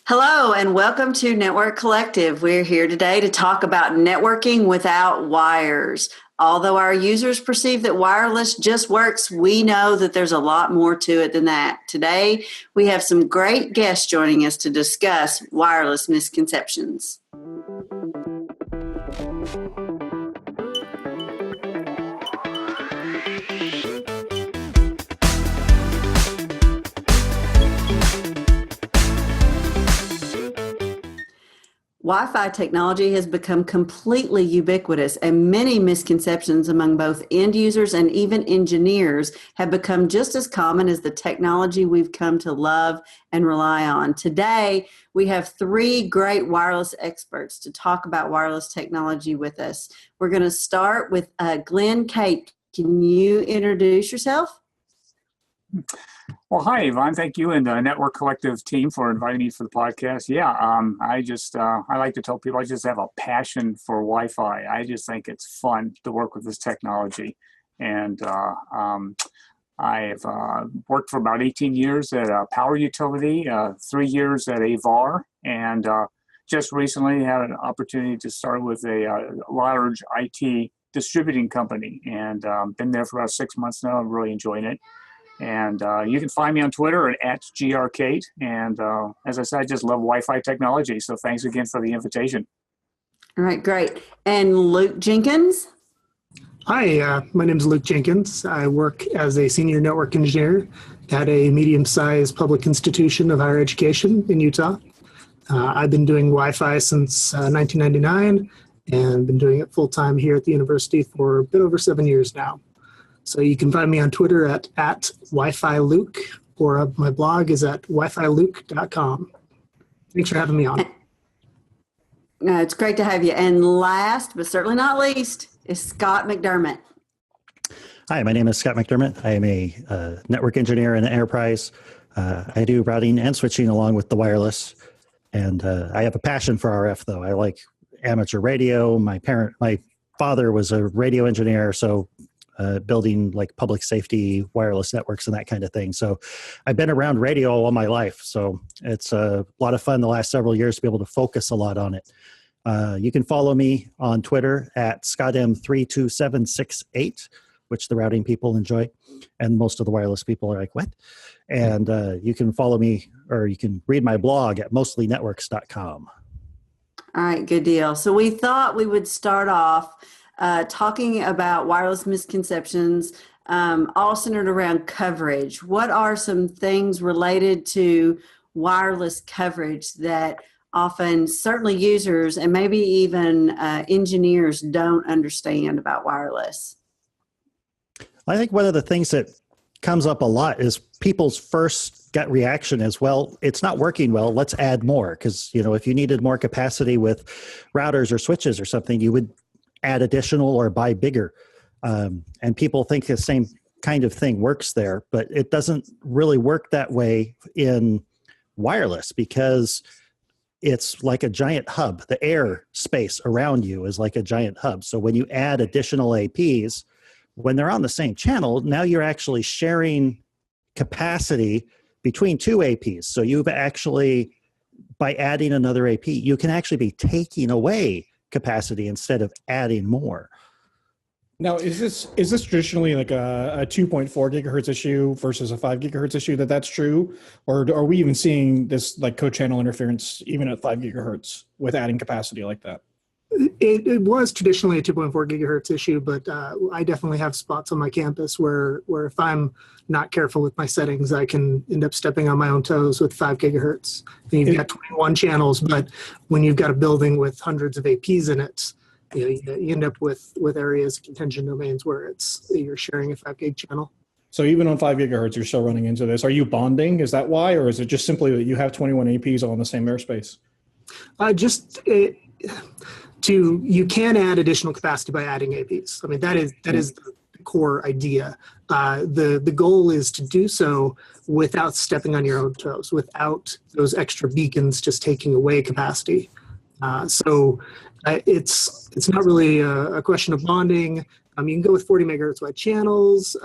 Hello and welcome to Network Collective. We're here today to talk about networking without wires. Although our users perceive that wireless just works, we know that there's a lot more to it than that. Today, we have some great guests joining us to discuss wireless misconceptions. Wi-Fi technology has become completely ubiquitous, and many misconceptions among both end users and even engineers have become just as common as the technology we've come to love and rely on. Today, we have three great wireless experts to talk about wireless technology with us. We're going to start with Glenn Cate. Can you introduce yourself? Well, hi, Yvonne. Thank you and the Network Collective team for inviting me for the podcast. I like to tell people I just have a passion for Wi-Fi. I just think it's fun to work with this technology. And I've worked for about 18 years at a power utility, 3 years at a VAR, and just recently had an opportunity to start with a large IT distributing company. And been there for about 6 months now. I'm really enjoying it. And you can find me on Twitter at @grcate. And as I said, I just love Wi-Fi technology. So thanks again for the invitation. All right, great. And Luke Jenkins? Hi, my name is Luke Jenkins. I work as a senior network engineer at a medium-sized public institution of higher education in Utah. I've been doing Wi-Fi since 1999 and been doing it full-time here at the university for a bit over 7 years now. So you can find me on Twitter at Wi-Fi Luke, or my blog is at wifiluke.com. Thanks for having me on. It's great to have you. And last, but certainly not least, is Scott McDermott. Hi, my name is Scott McDermott. I am a network engineer in the enterprise. I do routing and switching along with the wireless. And I have a passion for RF, though. I like amateur radio. My father was a radio engineer, so building like public safety wireless networks and that kind of thing. So I've been around radio all my life. So it's a lot of fun the last several years to be able to focus a lot on it. You can follow me on Twitter at ScottM32768, which the routing people enjoy. And most of the wireless people are like, what? And you can follow me, or you can read my blog at mostlynetworks.com. All right, good deal. So we thought we would start off talking about wireless misconceptions, all centered around coverage. What are some things related to wireless coverage that often certainly users and maybe even engineers don't understand about wireless? I think one of the things that comes up a lot is people's first gut reaction is, well, it's not working well, let's add more. Because, if you needed more capacity with routers or switches or something, you would add additional or buy bigger. And people think the same kind of thing works there, but it doesn't really work that way in wireless because it's like a giant hub. The air space around you is like a giant hub. So when you add additional APs, when they're on the same channel, now you're actually sharing capacity between two APs. So you've actually, by adding another AP, you can actually be taking away capacity instead of adding more. Now, is this traditionally like a 2.4 gigahertz issue versus a 5 gigahertz issue that's true? Or are we even seeing this like co-channel interference even at 5 gigahertz with adding capacity like that? It was traditionally a 2.4 gigahertz issue, but I definitely have spots on my campus where if I'm not careful with my settings, I can end up stepping on my own toes with 5 gigahertz. And you've got 21 channels, but when you've got a building with hundreds of APs in it, you end up with areas, contention domains where you're sharing a 5 gig channel. So even on 5 gigahertz, you're still running into this. Are you bonding? Is that why? Or is it just simply that you have 21 APs all in the same airspace? You can add additional capacity by adding APs. I mean, that is the core idea. The goal is to do so without stepping on your own toes, without those extra beacons just taking away capacity. So it's not really a question of bonding. You can go with 40 megahertz wide channels,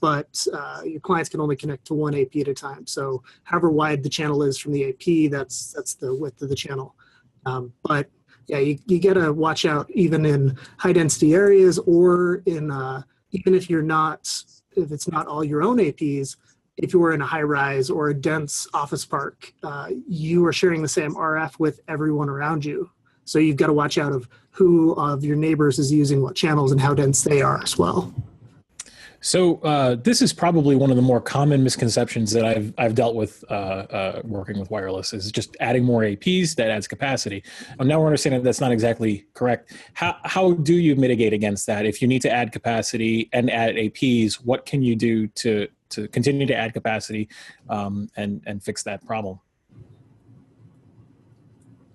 but your clients can only connect to one AP at a time. So however wide the channel is from the AP, that's the width of the channel. But yeah, you got to watch out even in high density areas, or in even if it's not all your own APs. If you were in a high rise or a dense office park, you are sharing the same RF with everyone around you. So you've got to watch out of who of your neighbors is using what channels and how dense they are as well. So this is probably one of the more common misconceptions that I've dealt with working with wireless, is just adding more APs that adds capacity. Now we're understanding that's not exactly correct. How do you mitigate against that? If you need to add capacity and add APs, what can you do to continue to add capacity and fix that problem?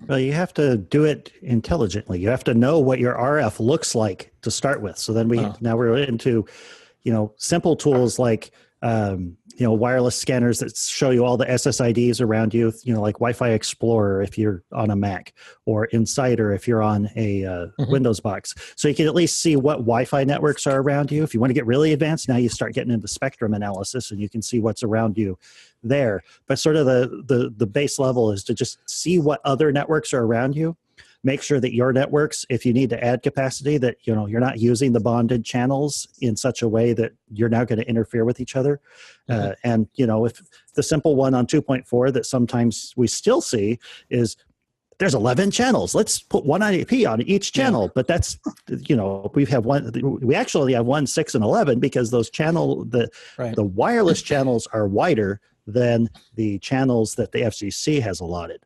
Well, you have to do it intelligently. You have to know what your RF looks like to start with. So then now we're into, simple tools like, wireless scanners that show you all the SSIDs around you, like Wi-Fi Explorer if you're on a Mac, or Insider if you're on a Windows box. So you can at least see what Wi-Fi networks are around you. If you want to get really advanced, now you start getting into spectrum analysis and you can see what's around you there. But sort of the base level is to just see what other networks are around you. Make sure that your networks, if you need to add capacity, that you're not using the bonded channels in such a way that you're now going to interfere with each other. And if the simple one on 2.4 that sometimes we still see is there's 11 channels. Let's put one IP on each channel. But that's we actually have 1, 6, and 11 because those the wireless channels are wider than the channels that the FCC has allotted.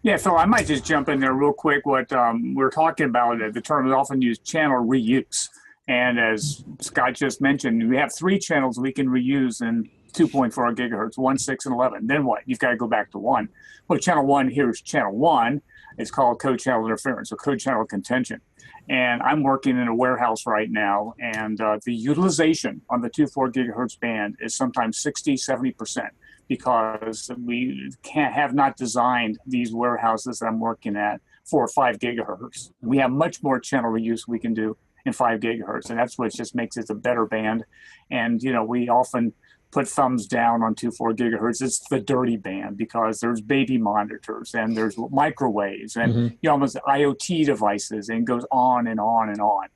Yeah, Phil, I might just jump in there real quick. What we're talking about, the term is often used, channel reuse. And as Scott just mentioned, we have 3 channels we can reuse in 2.4 gigahertz, 1, 6, and 11. Then what? You've got to go back to 1. Well, channel 1 here is channel 1. It's called code channel interference, or code channel contention. And I'm working in a warehouse right now, and the utilization on the 2.4 gigahertz band is sometimes 60, 70%. Because we have not designed these warehouses that I'm working at for 5 gigahertz. We have much more channel reuse we can do in 5 gigahertz, and that's what just makes it a better band. And we often put thumbs down on 2.4 gigahertz. It's the dirty band because there's baby monitors and there's microwaves and almost IoT devices, and it goes on and on and on.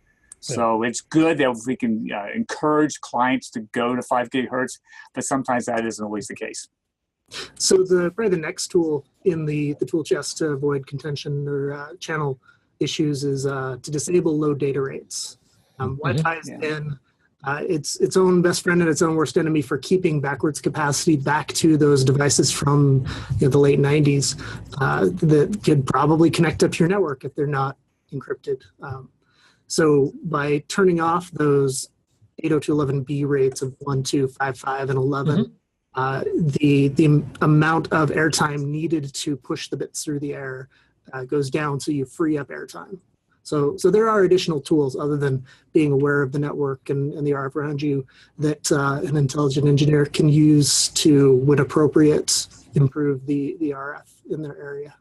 So it's good that we can encourage clients to go to 5 gigahertz, but sometimes that isn't always the case. So probably the next tool in the tool chest to avoid contention or channel issues is to disable low data rates. Wi-Fi has been its own best friend and its own worst enemy for keeping backwards capacity back to those devices from the late 90s that could probably connect up to your network if they're not encrypted. So by turning off those 802.11b rates of 1, 2, 5, 5, and 11, the amount of airtime needed to push the bits through the air goes down, so you free up airtime. So there are additional tools other than being aware of the network and the RF around you that an intelligent engineer can use to, when appropriate, improve the RF in their area.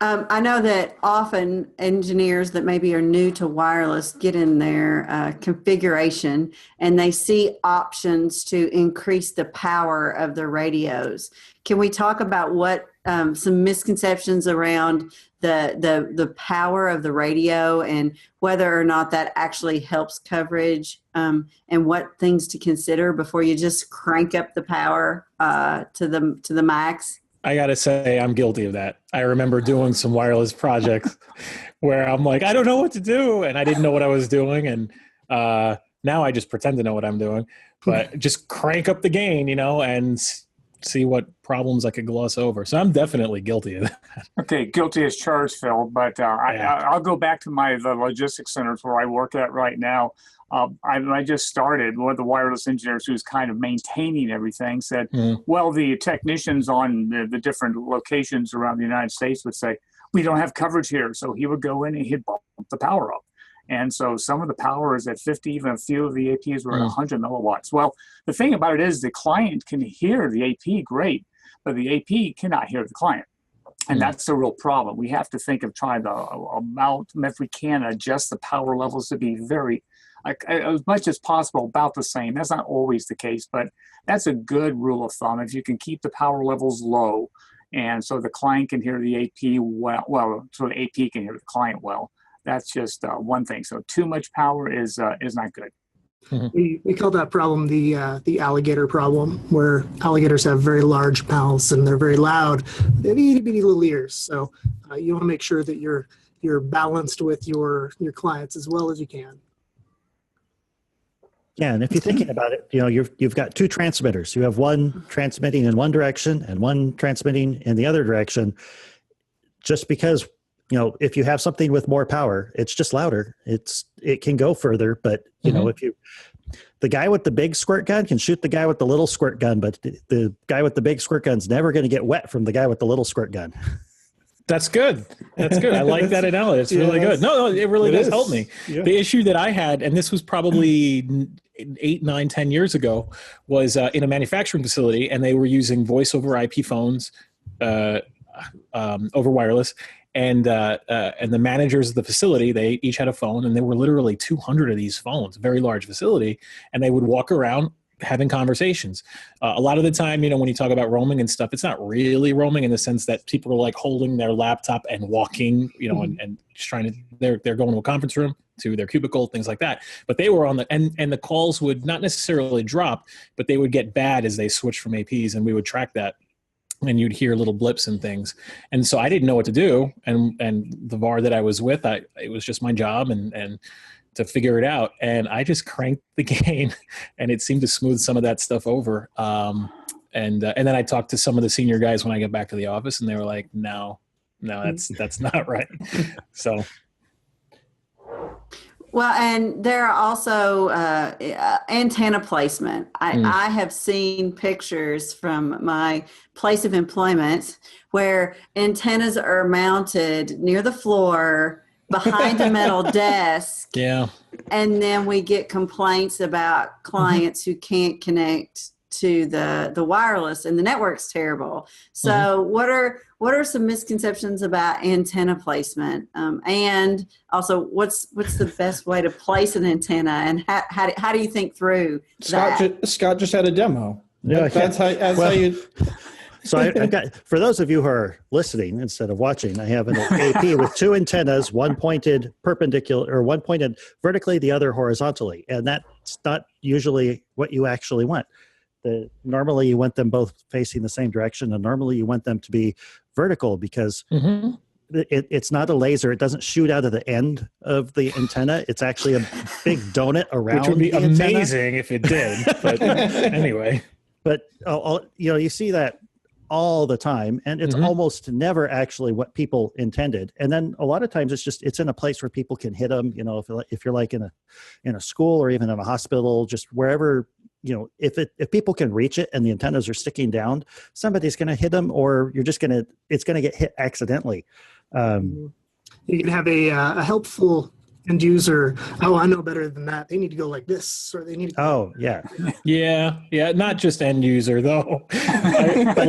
I know that often engineers that maybe are new to wireless get in their configuration and they see options to increase the power of the radios. Can we talk about what some misconceptions around the power of the radio and whether or not that actually helps coverage, and what things to consider before you just crank up the power to the max? I got to say, I'm guilty of that. I remember doing some wireless projects where I'm like, I don't know what to do. And I didn't know what I was doing. And now I just pretend to know what I'm doing. But just crank up the gain, and see what problems I could gloss over. So I'm definitely guilty of that. Okay, guilty as charged, Phil. But I'll go back to the logistics centers where I work at right now. I just started. One of the wireless engineers who's kind of maintaining everything said, well, the technicians on the different locations around the United States would say, we don't have coverage here. So he would go in and he'd bump the power up. And so some of the power is at 50, even a few of the APs were at 100 milliwatts. Well, the thing about it is the client can hear the AP great, but the AP cannot hear the client. And that's the real problem. We have to think of trying to amount, if we can, adjust the power levels to be very, as much as possible, about the same. That's not always the case, but that's a good rule of thumb. If you can keep the power levels low, and so the client can hear the AP well, so the AP can hear the client well, that's just one thing. So too much power is not good. We call that problem the alligator problem, where alligators have very large mouths and they're very loud. They have itty bitty little ears. So you want to make sure that you're balanced with your clients as well as you can. Yeah, and if you're thinking about it, you've got two transmitters. You have one transmitting in one direction and one transmitting in the other direction. Just because if you have something with more power, it's just louder. It can go further, but if the guy with the big squirt gun can shoot the guy with the little squirt gun, but the guy with the big squirt gun's never going to get wet from the guy with the little squirt gun. That's good. That's good. I like that analogy. It's really good. No, it really does help me. Yeah. The issue that I had, and this was probably 8, 9, 10 years ago, was in a manufacturing facility, and they were using voice over IP phones over wireless. And the managers of the facility, they each had a phone, and there were literally 200 of these phones, very large facility, and they would walk around having conversations. A lot of the time, when you talk about roaming and stuff, it's not really roaming in the sense that people are like holding their laptop and walking, and just trying to, they're going to a conference room, to their cubicle, things like that. But they were on and the calls would not necessarily drop, but they would get bad as they switched from APs, and we would track that. And you'd hear little blips and things. And so I didn't know what to do. And the VAR that I was with, it was just my job and to figure it out. And I just cranked the gain, and it seemed to smooth some of that stuff over. And then I talked to some of the senior guys when I got back to the office, and they were like, no, that's not right. So. Well, and there are also antenna placement. I have seen pictures from my place of employment where antennas are mounted near the floor behind a metal desk. Yeah. And then we get complaints about clients who can't connect to the wireless, and the network's terrible. So what are some misconceptions about antenna placement? And also, what's the best way to place an antenna, and how do you think through that? Scott just had a demo. Yeah, that's how you. So I've got, for those of you who are listening instead of watching, I have an AP with two antennas, one pointed perpendicular, or one pointed vertically, the other horizontally, and that's not usually what you actually want. Normally you want them both facing the same direction, and normally you want them to be vertical because it's not a laser. It doesn't shoot out of the end of the antenna. It's actually a big donut around. Which would be the amazing if it did. But anyway. But you see that all the time, and it's almost never actually what people intended. And then a lot of times it's in a place where people can hit them. If you're like in a school or even in a hospital, just wherever. If people can reach it and the antennas are sticking down, somebody's going to hit them, or it's going to get hit accidentally. You can have a helpful end user. Oh, I know better than that. They need to go like this, or they need to. Oh, yeah. Yeah. Not just end user though. The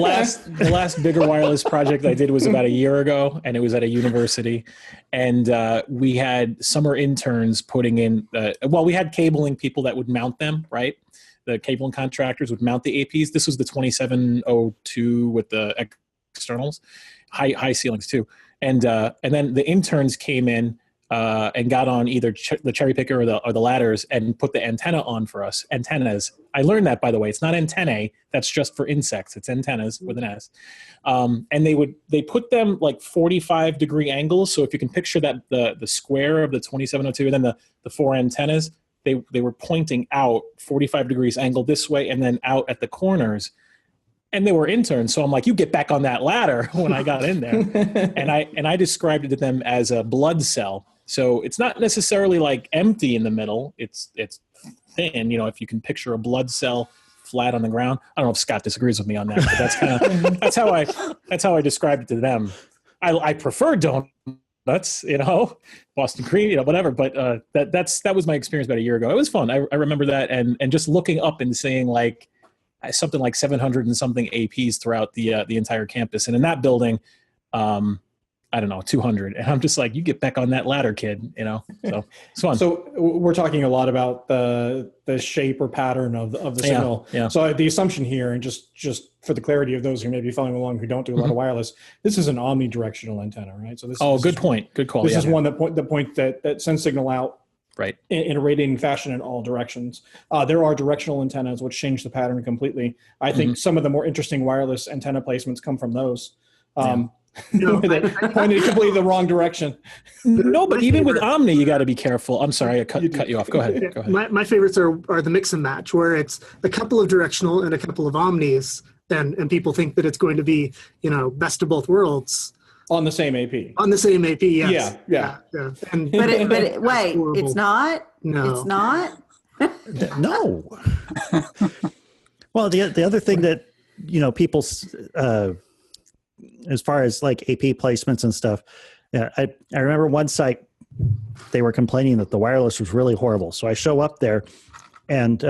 last bigger wireless project I did was about a year ago, and it was at a university, and we had summer interns putting in. We had cabling people that would mount them, right? The cabling contractors would mount the APs. This was the 2702 with the externals, high ceilings too. And then the interns came in and got on either the cherry picker or the ladders and put the antenna on for us. Antennas. I learned that, by the way. It's not antennae. That's just for insects. It's antennas with an S. And they put them like 45-degree angles. So if you can picture that the square of the 2702 and then the four antennas, they were pointing out 45 degrees angle this way and then out at the corners. And they were interns. So I'm like, you get back on that ladder when I got in there. and I described it to them as a blood cell. So it's not necessarily like empty in the middle. It's thin, if you can picture a blood cell flat on the ground. I don't know if Scott disagrees with me on that, but that's how I described it to them. I prefer donuts, Boston cream, whatever. But that was my experience about a year ago. It was fun. I remember that, and just looking up and seeing like something like 700 and something APs throughout the entire campus. And in that building, I don't know, 200. And I'm just like, you get back on that ladder, kid, so it's fun. So we're talking a lot about the shape or pattern of the signal. Yeah. So the assumption here, and just for the clarity of those who may be following along who don't do a lot of wireless, this is an omnidirectional antenna, right? So this. Good point. Good call. This is one that sends signal out right in a radiating fashion in all directions. There are directional antennas which change the pattern completely. I think some of the more interesting wireless antenna placements come from those. That pointed completely the wrong direction. No, but even with Omni, you got to be careful. I'm sorry, I cut you off. Go ahead. My favorites are the mix and match, where it's a couple of directional and a couple of omnis, and people think that it's going to be, best of both worlds. On the same AP. On the same AP, yes. Yeah. And But wait, horrible. it's not? No. It's not? No. Well, the other thing that, people, as far as like AP placements and stuff, I remember one site, they were complaining that the wireless was really horrible. So I show up there, and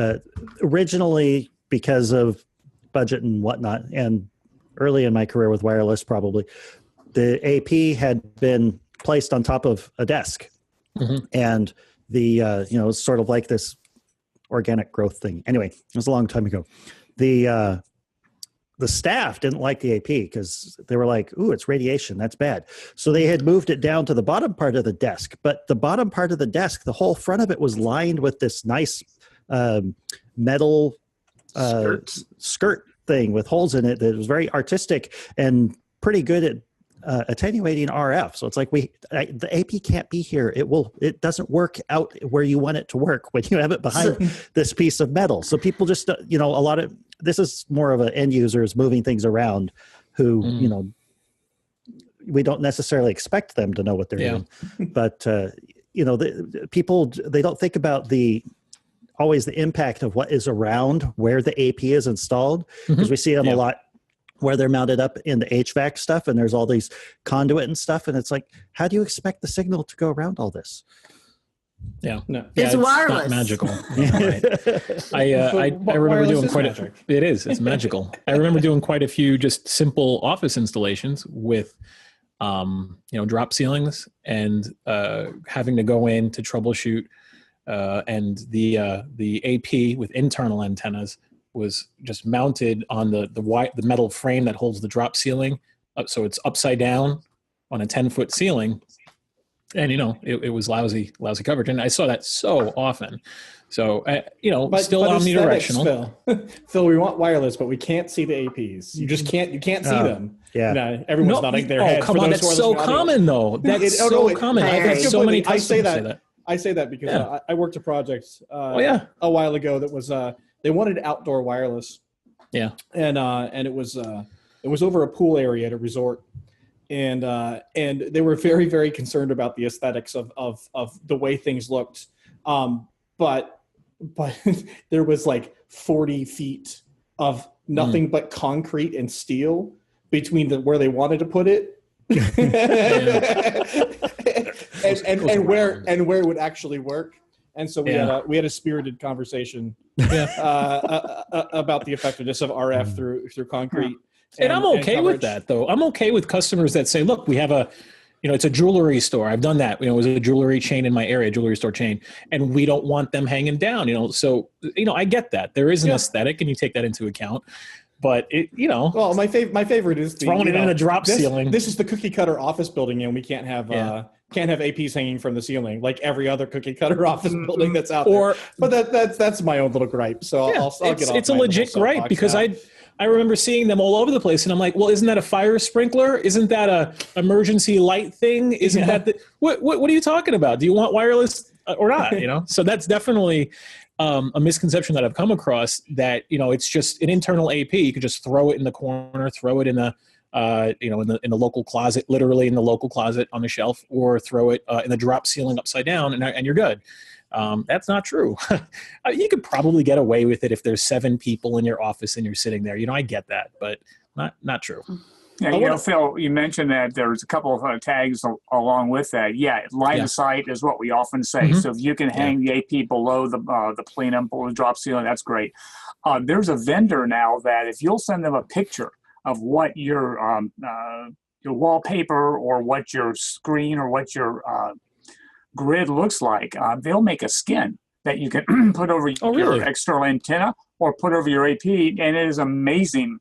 originally, because of budget and whatnot, and early in my career with wireless probably, the AP had been placed on top of a desk. And the, it's sort of like this organic growth thing. Anyway, it was a long time ago. The staff didn't like the AP because they were like, ooh, it's radiation. That's bad. So they had moved it down to the bottom part of the desk. But the bottom part of the desk, the whole front of it was lined with this nice metal skirt thing with holes in it that was very artistic and pretty good at attenuating RF. So it's like the AP can't be here. It doesn't work out where you want it to work when you have it behind this piece of metal. So people just, this is more of an end users moving things around who, we don't necessarily expect them to know what they're doing. But, the people, they don't think about always the impact of what is around where the AP is installed, because we see them a lot where they're mounted up in the HVAC stuff, and there's all these conduit and stuff. And it's like, how do you expect the signal to go around all this? Yeah, no, it's wireless. Not magical. I remember doing it is. It's magical. I remember doing quite a few just simple office installations with, drop ceilings and having to go in to troubleshoot. And the AP with internal antennas was just mounted on the metal frame that holds the drop ceiling. So it's upside down on a 10-foot ceiling. And, it was lousy coverage. And I saw that so often. So, still omnidirectional. Phil, we want wireless, but we can't see the APs. You just can't see them. Yeah. Everyone's nodding their head. Oh, come on. That's so common, though. That's so common. I've had so many customers say that. I say that because I worked a project a while ago that was they wanted outdoor wireless. Yeah. And it was over a pool area at a resort. And they were very, very concerned about the aesthetics of the way things looked. But there was like 40 feet of nothing but concrete and steel between where they wanted to put it and where it would actually work. And so we had a spirited conversation about the effectiveness of RF through concrete. And I'm okay with that, though. I'm okay with customers that say, look, we have it's a jewelry store. I've done that. It was a jewelry chain in my area, jewelry store chain, and we don't want them hanging down, So, I get that. There is an aesthetic, and you take that into account. But well, my favorite is throwing it in a drop ceiling. This is the cookie cutter office building, and we can't have APs hanging from the ceiling like every other cookie cutter office building that's out there. But that's my own little gripe. So I'll get off. It's a legit gripe because I remember seeing them all over the place, and I'm like, well, isn't that a fire sprinkler? Isn't that a emergency light thing? Isn't that what are you talking about? Do you want wireless or not? So that's definitely a misconception that I've come across, that it's just an internal AP. You could just throw it in the corner, throw it in the in the local closet, literally in the local closet on the shelf, or throw it in the drop ceiling upside down, and you're good. That's not true. You could probably get away with it if there's 7 people in your office and you're sitting there. I get that, but not true. Yeah, Phil, you mentioned that there's a couple of tags along with that. Yeah, line of sight is what we often say. So if you can hang the AP below the plenum, below the drop ceiling, that's great. There's a vendor now that if you'll send them a picture of what your wallpaper or what your screen or what your grid looks like. They'll make a skin that you can put over your external antenna or put over your AP, and it is amazing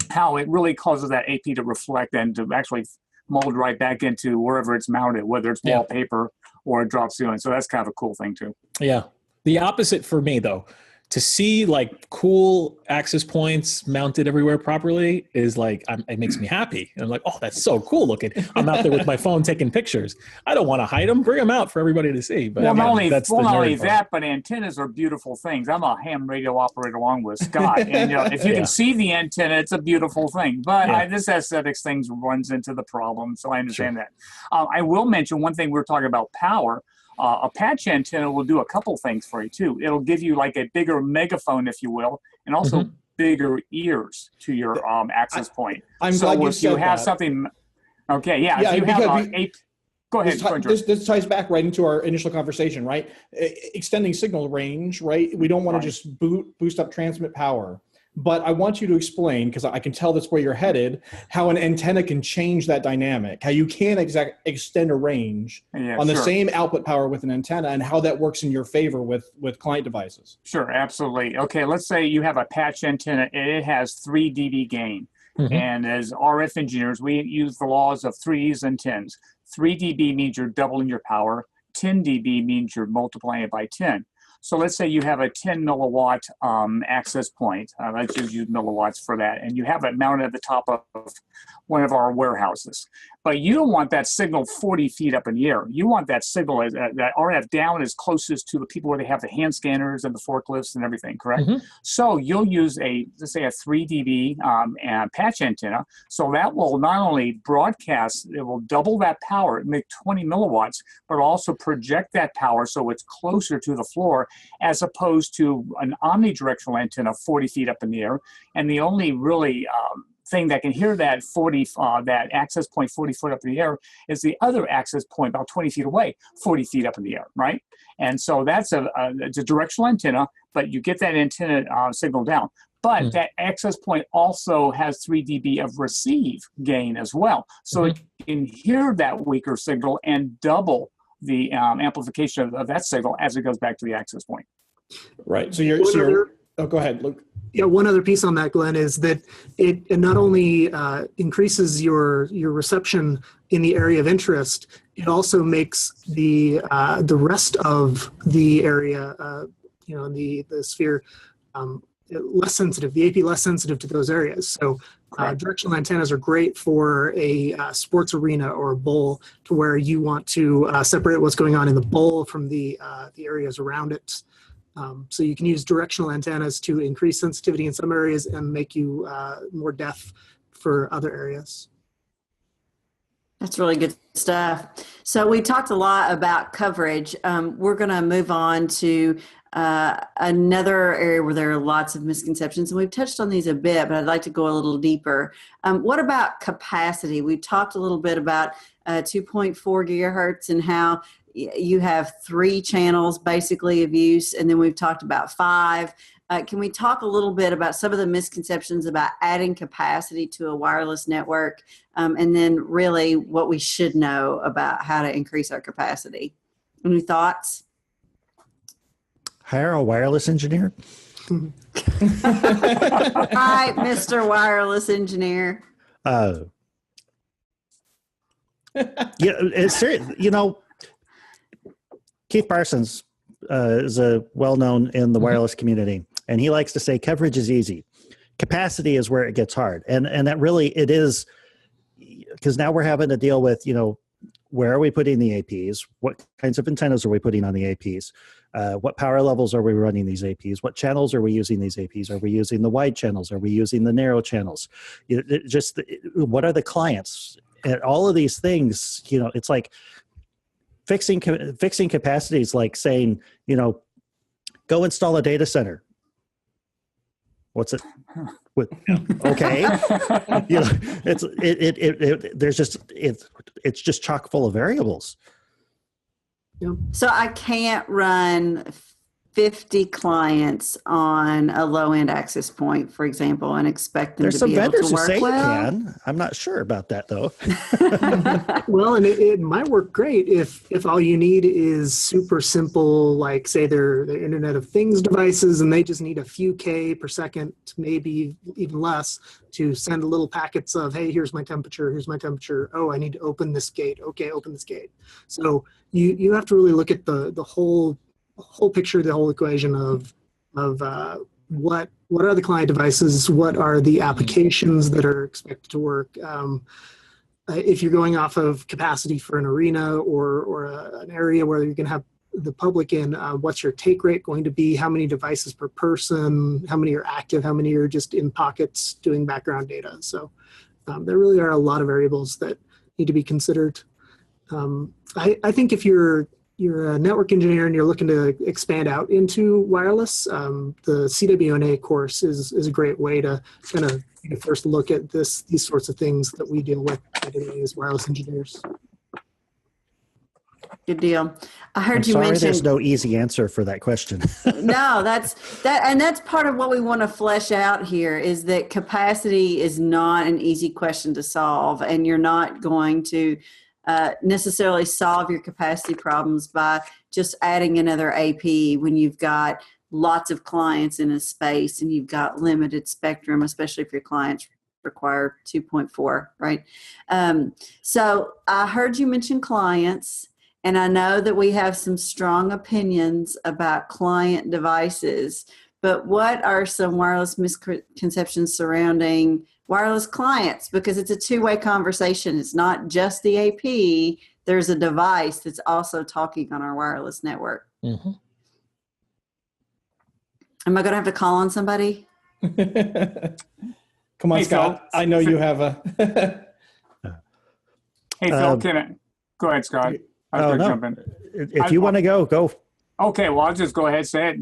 how it really causes that AP to reflect and to actually mold right back into wherever it's mounted, whether it's wallpaper or a drop ceiling. So that's kind of a cool thing too. Yeah. The opposite for me though, to see like cool access points mounted everywhere properly is like, it makes me happy. And I'm like, oh, that's so cool looking. I'm out there with my phone taking pictures. I don't want to hide them. Bring them out for everybody to see. But not only that, but antennas are beautiful things. I'm a ham radio operator along with Scott. And if you can see the antenna, it's a beautiful thing. But this aesthetics thing runs into the problem. So I understand that. I will mention one thing. We were talking about power. A patch antenna will do a couple things for you too. It'll give you like a bigger megaphone, if you will, and also bigger ears to your access point. I'm glad you said have that. something, okay, yeah. If you have go ahead. This ties back right into our initial conversation, right? Extending signal range, right? We don't want to just boost up transmit power. But I want you to explain, because I can tell that's where you're headed, how an antenna can change that dynamic, how you can extend a range on the same output power with an antenna, and how that works in your favor with client devices. Sure, absolutely. Okay, let's say you have a patch antenna and it has 3 dB gain. And as RF engineers, we use the laws of 3s and 10s. 3 dB means you're doubling your power. 10 dB means you're multiplying it by 10. So let's say you have a 10 milliwatt access point. Let's just use milliwatts for that. And you have it mounted at the top of one of our warehouses. But you don't want that signal 40 feet up in the air. You want that signal, that RF down as closest to the people where they have the hand scanners and the forklifts and everything, correct? So you'll use let's say a 3 dB patch antenna. So that will not only broadcast, it will double that power, make 20 milliwatts, but also project that power so it's closer to the floor, as opposed to an omnidirectional antenna 40 feet up in the air. And the only really thing that can hear that that access point 40 foot up in the air is the other access point about 20 feet away, 40 feet up in the air, right? And so that's it's a directional antenna, but you get that antenna signal down. But that access point also has 3 dB of receive gain as well. So it can hear that weaker signal and double the amplification of that signal as it goes back to the access point. Right. So go ahead, Luke. Yeah, one other piece on that, Glenn, is that it not only increases your reception in the area of interest, it also makes the rest of the area, the sphere, less sensitive, the AP less sensitive to those areas. So directional antennas are great for a sports arena or a bowl, to where you want to separate what's going on in the bowl from the areas around it. So you can use directional antennas to increase sensitivity in some areas and make you more deaf for other areas. That's really good stuff. So we talked a lot about coverage. We're going to move on to another area where there are lots of misconceptions, and we've touched on these a bit, but I'd like to go a little deeper. What about capacity? We talked a little bit about 2.4 gigahertz and how you have 3 channels basically of use, and then we've talked about 5. Can we talk a little bit about some of the misconceptions about adding capacity to a wireless network, and then really what we should know about how to increase our capacity? Any thoughts? Hire a wireless engineer. Hi, Mr. Wireless Engineer. It's serious. Keith Parsons is well-known in the wireless community, and he likes to say coverage is easy. Capacity is where it gets hard. And that really it is, because now we're having to deal with, where are we putting the APs? What kinds of antennas are we putting on the APs? What power levels are we running these APs? What channels are we using these APs? Are we using the wide channels? Are we using the narrow channels? What are the clients? And all of these things, it's like fixing capacity is like saying, go install a data center. What's it? Okay, it's just chock full of variables. So I can't run 50 clients on a low-end access point, for example, and expect them There's to be some able vendors to who work say well? it can. I'm not sure about that though. Well, and it might work great if all you need is super simple, like say they're Internet of Things devices, and they just need a few K per second, maybe even less, to send little packets of, hey, here's my temperature, here's my temperature. Oh, I need to open this gate. Okay, open this gate. So you have to really look at the whole picture, the whole equation of what are the client devices, what are the applications that are expected to work. If you're going off of capacity for an arena or an area where you can have the public in, what's your take rate going to be? How many devices per person? How many are active? How many are just in pockets doing background data? So there really are a lot of variables that need to be considered. I think if you're a network engineer and you're looking to expand out into wireless, the CWNA course is a great way to kind of first look at these sorts of things that we deal with today as wireless engineers. Good deal. I heard you sorry, mention. There's no easy answer for that question. No, that's part of what we want to flesh out here is that capacity is not an easy question to solve, and you're not going to necessarily solve your capacity problems by just adding another AP when you've got lots of clients in a space and you've got limited spectrum, especially if your clients require 2.4, right? So I heard you mention clients, and I know that we have some strong opinions about client devices, but what are some wireless misconceptions surrounding wireless clients? Because it's a two-way conversation. It's not just the AP. There's a device that's also talking on our wireless network. Mm-hmm. Am I going to have to call on somebody? Come on, Hey, Scott. Phil. I know you have a. Hey, Phil, go ahead, Scott. Jump in. If you want to go. Okay, well, I'll just go ahead and say it.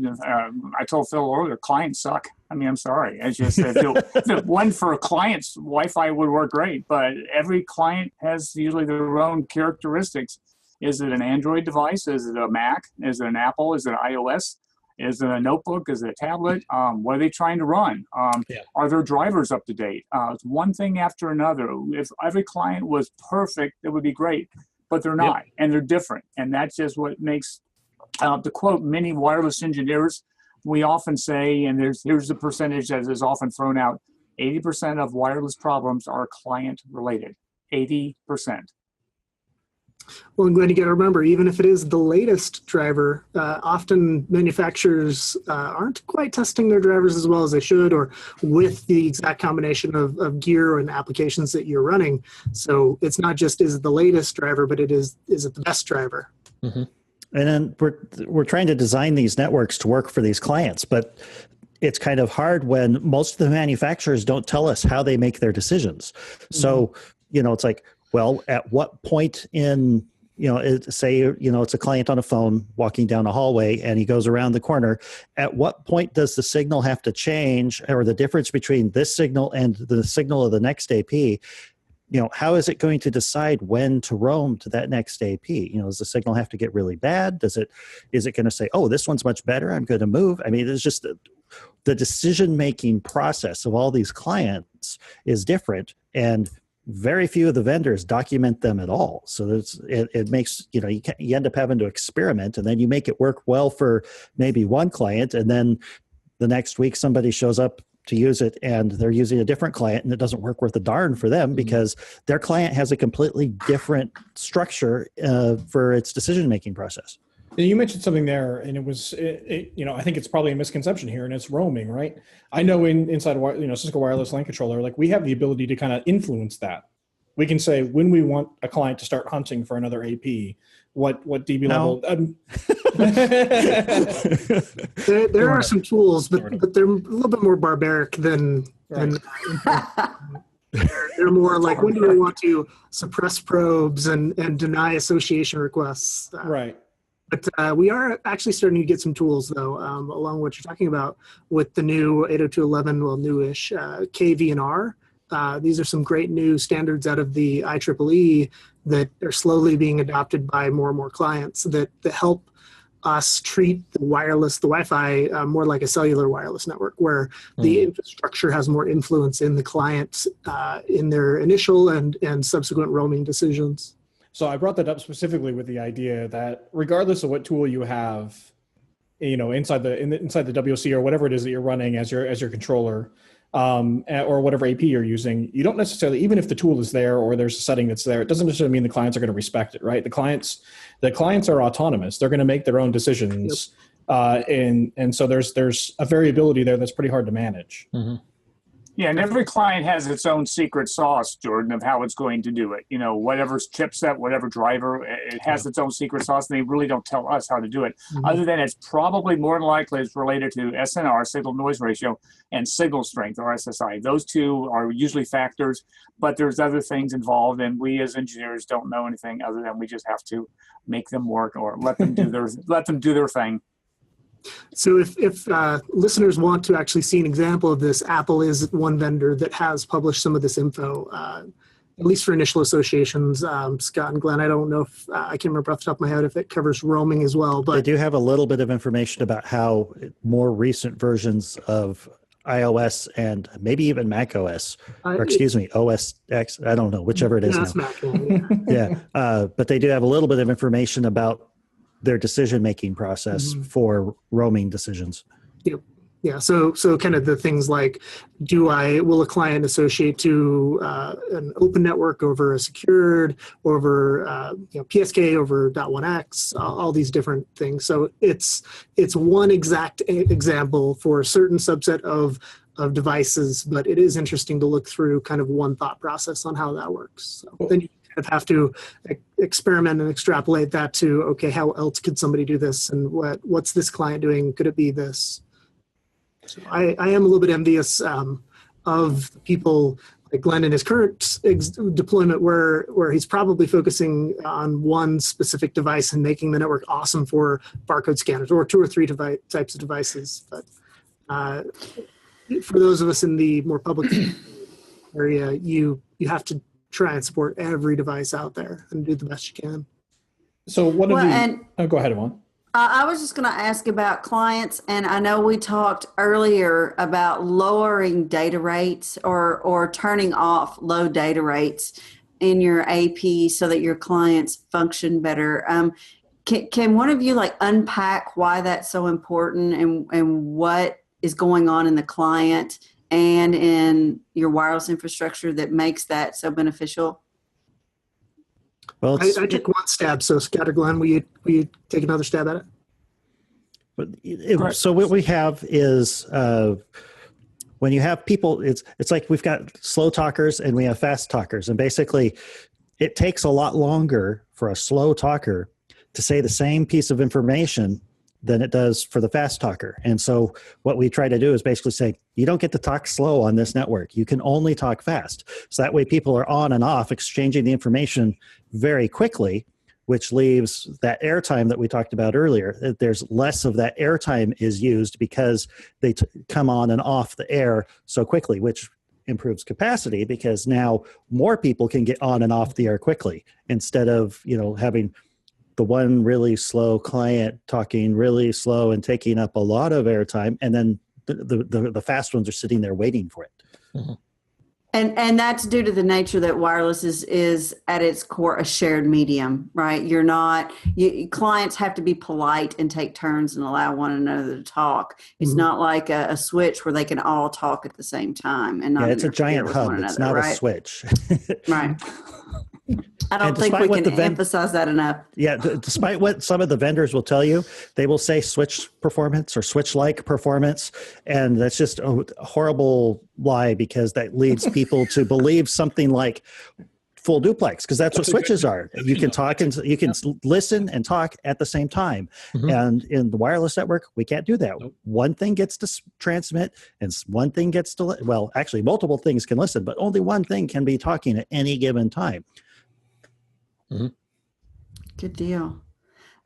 I told Phil earlier, clients suck. I mean, I'm sorry. It's just that the one for clients, Wi-Fi would work great, but every client has usually their own characteristics. Is it an Android device? Is it a Mac? Is it an Apple? Is it iOS? Is it a notebook? Is it a tablet? What are they trying to run? Are their drivers up to date? It's one thing after another. If every client was perfect, it would be great, but they're not, and they're different. And that's just what makes, to quote many wireless engineers, we often say, and here's the percentage that is often thrown out, 80% of wireless problems are client related, 80%. Well, and Glenn, you got to remember, even if it is the latest driver, often manufacturers aren't quite testing their drivers as well as they should, or with the exact combination of gear and applications that you're running. So it's not just is it the latest driver, but is it the best driver? Mm-hmm. And then we're trying to design these networks to work for these clients, but it's kind of hard when most of the manufacturers don't tell us how they make their decisions. Mm-hmm. So, it's like, well, at what point in, say, it's a client on a phone walking down a hallway and he goes around the corner. At what point does the signal have to change, or the difference between this signal and the signal of the next AP? How is it going to decide when to roam to that next AP? Does the signal have to get really bad? Is it going to say, oh, this one's much better, I'm going to move? I mean, it's just the decision-making process of all these clients is different, and very few of the vendors document them at all. So it makes, you end up having to experiment, and then you make it work well for maybe one client, and then the next week somebody shows up to use it and they're using a different client and it doesn't work worth a darn for them because their client has a completely different structure for its decision-making process. You mentioned something there, and it was, I think it's probably a misconception here, and it's roaming, right? I know inside, Cisco Wireless LAN Controller, like we have the ability to kind of influence that. We can say when we want a client to start hunting for another AP, what DB level. There are some tools, but they're a little bit more barbaric than. They're more like, when do we want to suppress probes and deny association requests? Right. But we are actually starting to get some tools, though, along what you're talking about with the new 802.11, well, newish KVNR. These are some great new standards out of the IEEE that are slowly being adopted by more and more clients that help us treat the Wi-Fi more like a cellular wireless network, where the infrastructure has more influence in the client in their initial and subsequent roaming decisions. So I brought that up specifically with the idea that regardless of what tool you have, inside the WC or whatever it is that you're running as your controller, or whatever AP you're using, you don't necessarily, even if the tool is there or there's a setting that's there, it doesn't necessarily mean the clients are going to respect it, right? The clients are autonomous. They're going to make their own decisions. Yep. And so there's a variability there that's pretty hard to manage. Mm-hmm. Yeah, and every client has its own secret sauce, Jordan, of how it's going to do it. Whatever chipset, whatever driver, it has its own secret sauce, and they really don't tell us how to do it. Mm-hmm. Other than it's probably more than likely it's related to SNR, signal noise ratio, and signal strength, or SSI. Those two are usually factors, but there's other things involved, and we as engineers don't know anything other than we just have to make them work or let them do their thing. So if listeners want to actually see an example of this, Apple is one vendor that has published some of this info, at least for initial associations. Scott and Glenn, I don't know if I can't remember off the top of my head if it covers roaming as well. But they do have a little bit of information about how more recent versions of iOS and maybe even Mac OS, or excuse me, OS X, I don't know, whichever it is now. Mac, yeah. But they do have a little bit of information about their decision-making process for roaming decisions. Yep. Yeah. So kind of the things like, will a client associate to an open network over a secured, over PSK over .1x, all these different things. So it's one exact example for a certain subset of devices, but it is interesting to look through kind of one thought process on how that works. So then you have to experiment and extrapolate that to, okay, how else could somebody do this, and what's this client doing? Could it be this? So I am a little bit envious of people like Glenn in his current deployment, where he's probably focusing on one specific device and making the network awesome for barcode scanners, or 2 or 3 types of devices. But for those of us in the more public area, you have to try and support every device out there and do the best you can. So go ahead, Yvonne. I was just going to ask about clients, and I know we talked earlier about lowering data rates or turning off low data rates in your AP so that your clients function better. Can one of you unpack why that's so important and what is going on in the client and in your wireless infrastructure that makes that so beneficial? Well, I took one stab. So Scott or Glenn, will you take another stab at it? So what we have is when you have people, it's like we've got slow talkers and we have fast talkers. And basically, it takes a lot longer for a slow talker to say the same piece of information than it does for the fast talker. And so what we try to do is basically say, you don't get to talk slow on this network. You can only talk fast. So that way people are on and off exchanging the information very quickly, which leaves that airtime that we talked about earlier. There's less of that airtime is used because they come on and off the air so quickly, which improves capacity because now more people can get on and off the air quickly instead of, having the one really slow client talking really slow and taking up a lot of airtime, and then the fast ones are sitting there waiting for it. Mm-hmm. And that's due to the nature that wireless is at its core a shared medium, right? Clients have to be polite and take turns and allow one another to talk. It's not like a switch where they can all talk at the same time. And not it's a giant hub. It's not a switch. Right. I don't think we can emphasize that enough. Yeah, despite what some of the vendors will tell you, they will say switch performance or switch-like performance, and that's just a horrible lie because that leads people to believe something like full duplex, because that's what switches are. You can talk and you can listen and talk at the same time. Mm-hmm. And in the wireless network, we can't do that. Nope. One thing gets to transmit and one thing gets to, actually multiple things can listen, but only one thing can be talking at any given time. Mm-hmm. Good deal.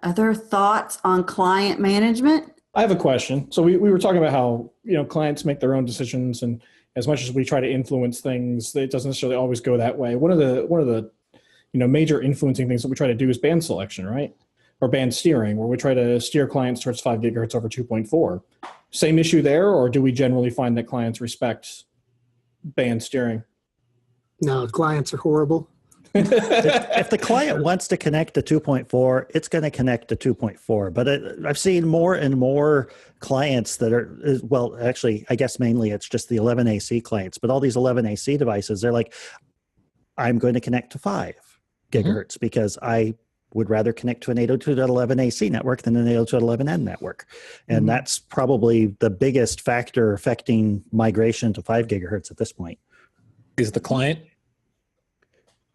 Other thoughts on client management? I have a question. So we were talking about how, clients make their own decisions, and as much as we try to influence things, it doesn't necessarily always go that way. One of the major influencing things that we try to do is band selection, right? or band steering, where we try to steer clients towards 5 gigahertz over 2.4. Same issue there, or do we generally find that clients respect band steering? No, clients are horrible. If the client wants to connect to 2.4, it's going to connect to 2.4. But I've seen more and more clients that are, well, actually, I guess mainly it's just the 11AC clients, but all these 11AC devices, they're like, I'm going to connect to 5 gigahertz because I would rather connect to an 802.11ac network than an 802.11n network. And that's probably the biggest factor affecting migration to 5 gigahertz at this point. Is the client?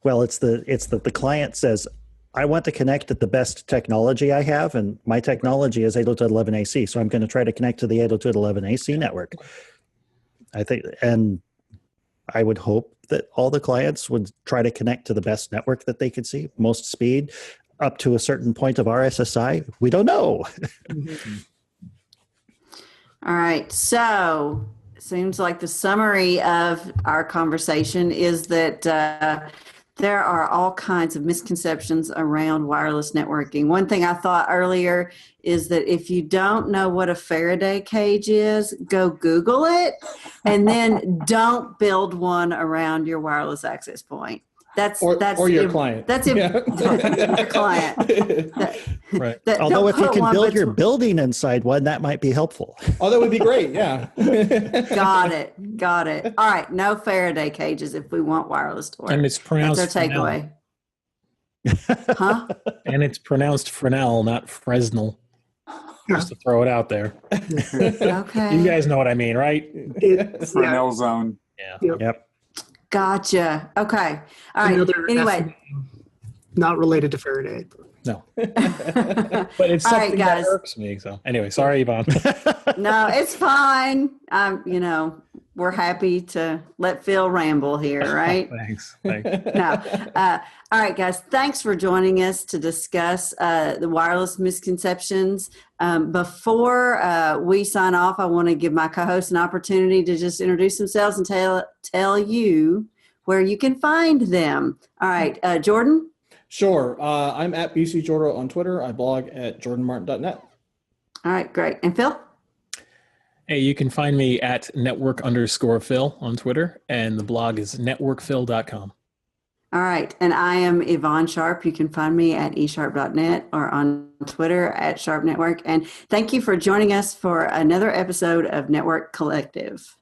Well, it's that the client says, I want to connect at the best technology I have, and my technology is 802.11ac, so I'm going to try to connect to the 802.11ac network. I think, and I would hope that all the clients would try to connect to the best network that they could see, most speed, up to a certain point of RSSI. We don't know. All right, so it seems like the summary of our conversation is that there are all kinds of misconceptions around wireless networking. One thing I thought earlier is that if you don't know what a Faraday cage is, go Google it, and then don't build one around your wireless access point. That's your client. That's your client. Right. Although if you can build your building inside one, that might be helpful. Oh, that would be great. Yeah. Got it. All right. No Faraday cages if we want wireless to work. And it's pronounced That's our takeaway. Huh? And it's pronounced Fresnel, not Fresnel. Just to throw it out there. Okay. You guys know what I mean, right? Fresnel zone. Yeah. Yep. Gotcha. Okay. All right. Anyway. Not related to Faraday. No. But it's something that irks me. So anyway, sorry, Yvonne. No, it's fine. We're happy to let Phil ramble here, right? Thanks. No. All right, guys. Thanks for joining us to discuss the wireless misconceptions. Before we sign off, I want to give my co-hosts an opportunity to just introduce themselves and tell you where you can find them. All right, Jordan? Sure. I'm at BCJordo on Twitter. I blog at jordanmartin.net. All right, great. And Phil? Hey, you can find me at network_Phil on Twitter, and the blog is networkphil.com. All right. And I am Yvonne Sharp. You can find me at esharp.net or on Twitter at Sharp Network. And thank you for joining us for another episode of Network Collective.